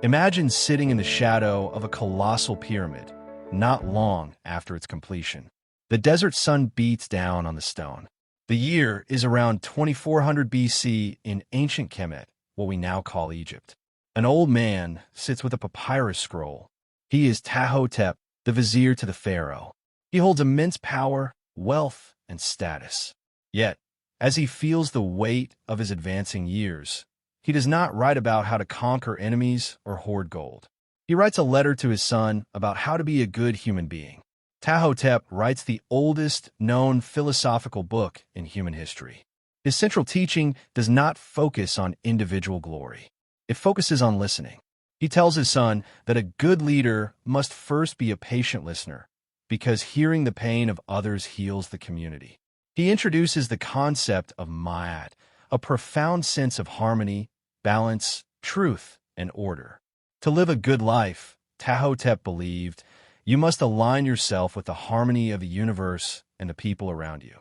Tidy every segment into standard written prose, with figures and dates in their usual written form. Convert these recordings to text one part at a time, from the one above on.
Imagine sitting in the shadow of a colossal pyramid, not long after its completion. The desert sun beats down on the stone. The year is around 2400 BC in ancient Kemet, what we now call Egypt. An old man sits with a papyrus scroll. He is Ptahhotep, the vizier to the pharaoh. He holds immense power, wealth, and status. Yet, as he feels the weight of his advancing years, he does not write about how to conquer enemies or hoard gold. He writes a letter to his son about how to be a good human being. Ptahhotep writes the oldest known philosophical book in human history. His central teaching does not focus on individual glory. It focuses on listening. He tells his son that a good leader must first be a patient listener, because hearing the pain of others heals the community. He introduces the concept of ma'at, a profound sense of harmony, balance, truth, and order. To live a good life, Ptahhotep believed, you must align yourself with the harmony of the universe and the people around you.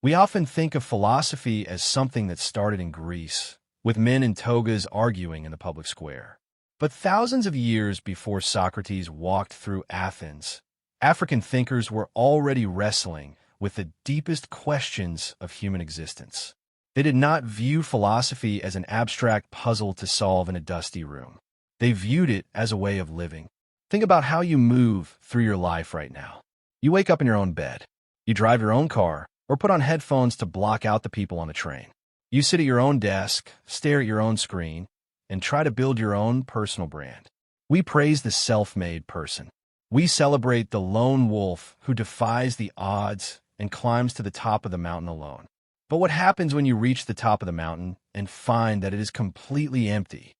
We often think of philosophy as something that started in Greece, with men in togas arguing in the public square. But thousands of years before Socrates walked through Athens, African thinkers were already wrestling with the deepest questions of human existence. They did not view philosophy as an abstract puzzle to solve in a dusty room. They viewed it as a way of living. Think about how you move through your life right now. You wake up in your own bed. You drive your own car or put on headphones to block out the people on the train. You sit at your own desk, stare at your own screen, and try to build your own personal brand. We praise the self-made person. We celebrate the lone wolf who defies the odds and climbs to the top of the mountain alone. But what happens when you reach the top of the mountain and find that it is completely empty?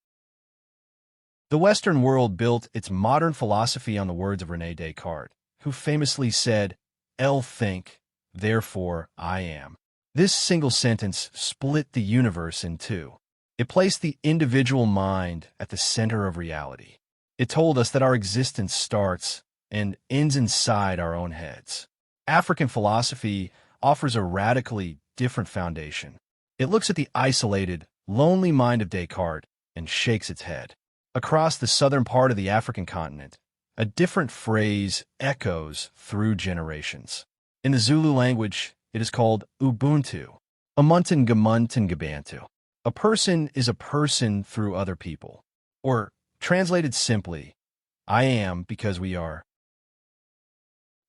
The Western world built its modern philosophy on the words of René Descartes, who famously said, "I think, therefore I am." This single sentence split the universe in two. It placed the individual mind at the center of reality. It told us that our existence starts and ends inside our own heads. African philosophy offers a radically different foundation. It looks at the isolated, lonely mind of Descartes and shakes its head. Across the southern part of the African continent, a different phrase echoes through generations. In the Zulu language, it is called Ubuntu, Umuntu Ngumuntu Ngabantu. A person is a person through other people. Or, translated simply, I am because we are.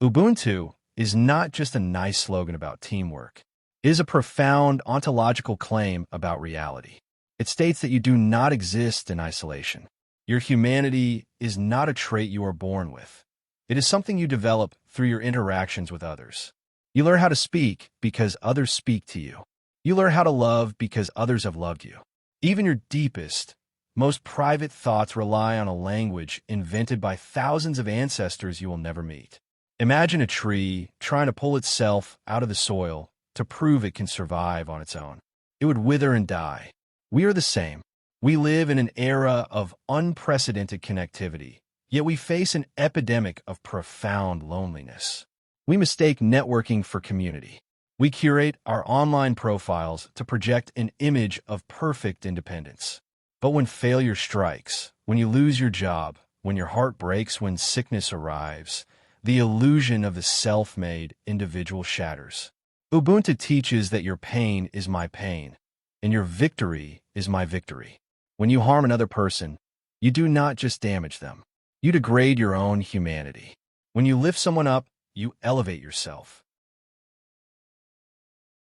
Ubuntu is not just a nice slogan about teamwork. It is a profound ontological claim about reality. It states that you do not exist in isolation. Your humanity is not a trait you are born with. It is something you develop through your interactions with others. You learn how to speak because others speak to you. You learn how to love because others have loved you. Even your deepest, most private thoughts rely on a language invented by thousands of ancestors you will never meet. Imagine a tree trying to pull itself out of the soil to prove it can survive on its own. It would wither and die. We are the same. We live in an era of unprecedented connectivity, yet we face an epidemic of profound loneliness. We mistake networking for community. We curate our online profiles to project an image of perfect independence. But when failure strikes, when you lose your job, when your heart breaks, when sickness arrives, the illusion of the self-made individual shatters. Ubuntu teaches that your pain is my pain, and your victory is my victory. When you harm another person, you do not just damage them. You degrade your own humanity. When you lift someone up, you elevate yourself.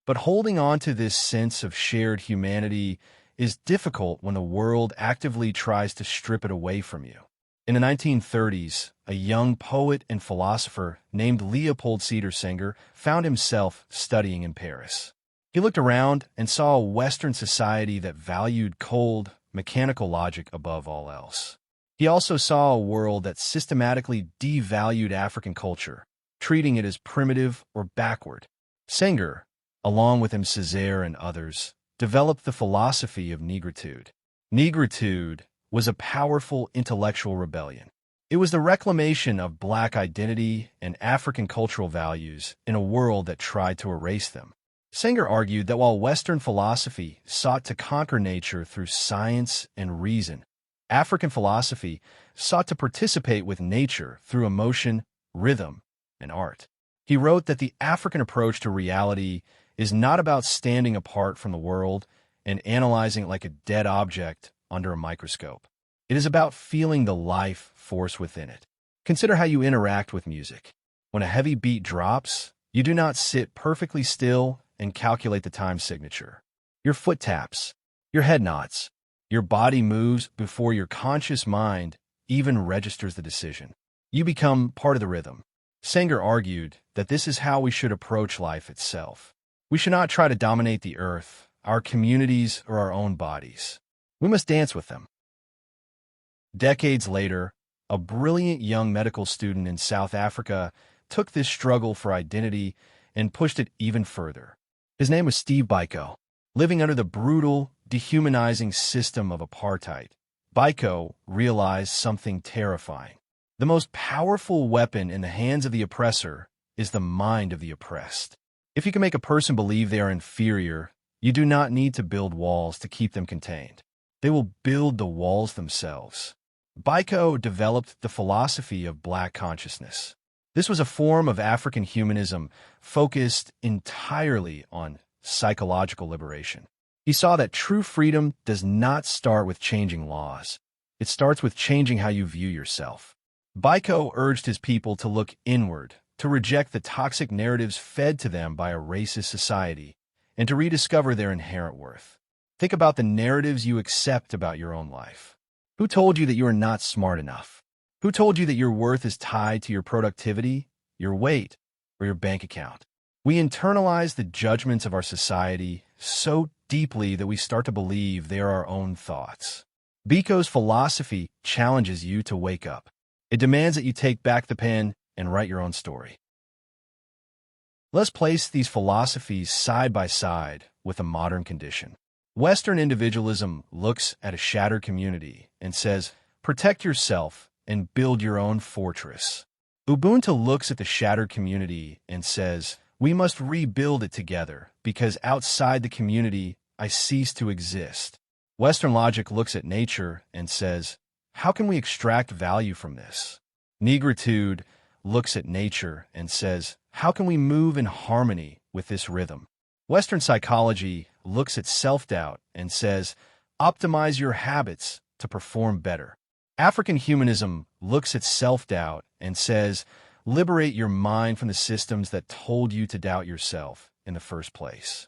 But holding on to this sense of shared humanity is difficult when the world actively tries to strip it away from you. In the 1930s, a young poet and philosopher named Léopold Sédar Senghor found himself studying in Paris. He looked around and saw a Western society that valued cold, mechanical logic above all else. He also saw a world that systematically devalued African culture, treating it as primitive or backward. Senghor, along with M. Césaire and others, developed the philosophy of negritude. Negritude was a powerful intellectual rebellion. It was the reclamation of Black identity and African cultural values in a world that tried to erase them. Senghor argued that while Western philosophy sought to conquer nature through science and reason, African philosophy sought to participate with nature through emotion, rhythm, and art. He wrote that the African approach to reality is not about standing apart from the world and analyzing it like a dead object under a microscope. It is about feeling the life force within it. Consider how you interact with music. When a heavy beat drops, you do not sit perfectly still and calculate the time signature. Your foot taps, your head nods, your body moves before your conscious mind even registers the decision. You become part of the rhythm. Senghor argued that this is how we should approach life itself. We should not try to dominate the earth, our communities, or our own bodies. We must dance with them. Decades later, a brilliant young medical student in South Africa took this struggle for identity and pushed it even further. His name was Steve Biko. Living under the brutal, dehumanizing system of apartheid, Biko realized something terrifying. The most powerful weapon in the hands of the oppressor is the mind of the oppressed. If you can make a person believe they are inferior, you do not need to build walls to keep them contained. They will build the walls themselves. Biko developed the philosophy of Black consciousness. This was a form of African humanism focused entirely on psychological liberation. He saw that true freedom does not start with changing laws. It starts with changing how you view yourself. Biko urged his people to look inward, to reject the toxic narratives fed to them by a racist society, and to rediscover their inherent worth. Think about the narratives you accept about your own life. Who told you that you are not smart enough? Who told you that your worth is tied to your productivity, your weight, or your bank account? We internalize the judgments of our society so deeply that we start to believe they are our own thoughts. Biko's philosophy challenges you to wake up. It demands that you take back the pen and write your own story. Let's place these philosophies side by side with a modern condition. Western individualism looks at a shattered community and says, protect yourself and build your own fortress. Ubuntu looks at the shattered community and says, we must rebuild it together because outside the community, I cease to exist. Western logic looks at nature and says, how can we extract value from this? Negritude looks at nature and says, how can we move in harmony with this rhythm? Western psychology looks at self-doubt and says, optimize your habits to perform better. African humanism looks at self-doubt and says, liberate your mind from the systems that told you to doubt yourself in the first place.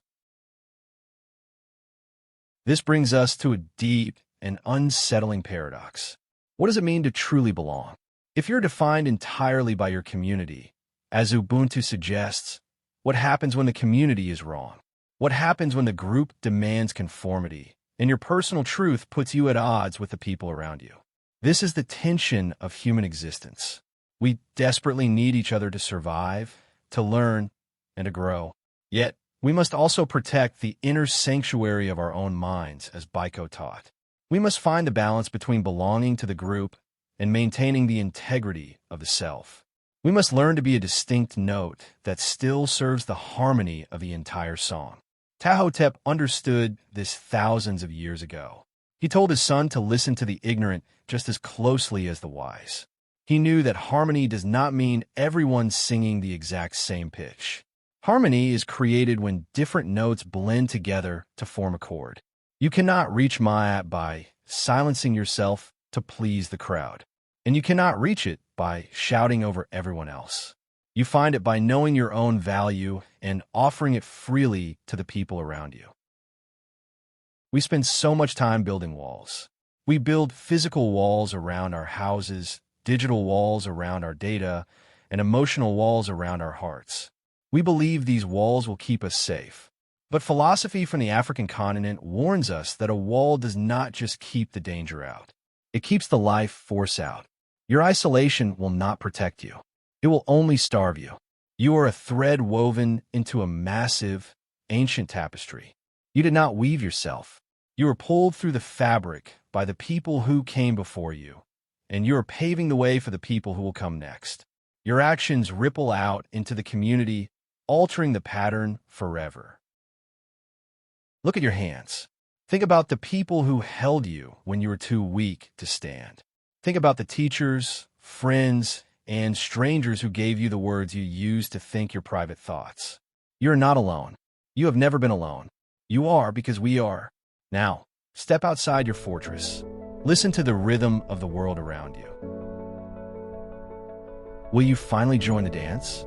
This brings us to a deep and unsettling paradox. What does it mean to truly belong? If you're defined entirely by your community, as Ubuntu suggests, what happens when the community is wrong? What happens when the group demands conformity and your personal truth puts you at odds with the people around you? This is the tension of human existence. We desperately need each other to survive, to learn, and to grow. Yet, we must also protect the inner sanctuary of our own minds, as Biko taught. We must find the balance between belonging to the group and maintaining the integrity of the self. We must learn to be a distinct note that still serves the harmony of the entire song. Ptahhotep understood this thousands of years ago. He told his son to listen to the ignorant just as closely as the wise. He knew that harmony does not mean everyone singing the exact same pitch. Harmony is created when different notes blend together to form a chord. You cannot reach Ma'at by silencing yourself to please the crowd. And you cannot reach it by shouting over everyone else. You find it by knowing your own value and offering it freely to the people around you. We spend so much time building walls. We build physical walls around our houses, digital walls around our data, and emotional walls around our hearts. We believe these walls will keep us safe. But philosophy from the African continent warns us that a wall does not just keep the danger out. It keeps the life force out. Your isolation will not protect you. It will only starve you. You are a thread woven into a massive, ancient tapestry. You did not weave yourself. You were pulled through the fabric by the people who came before you, and you are paving the way for the people who will come next. Your actions ripple out into the community, altering the pattern forever. Look at your hands. Think about the people who held you when you were too weak to stand. Think about the teachers, friends, and strangers who gave you the words you used to think your private thoughts. You're not alone. You have never been alone. You are because we are. Now, step outside your fortress. Listen to the rhythm of the world around you. Will you finally join the dance?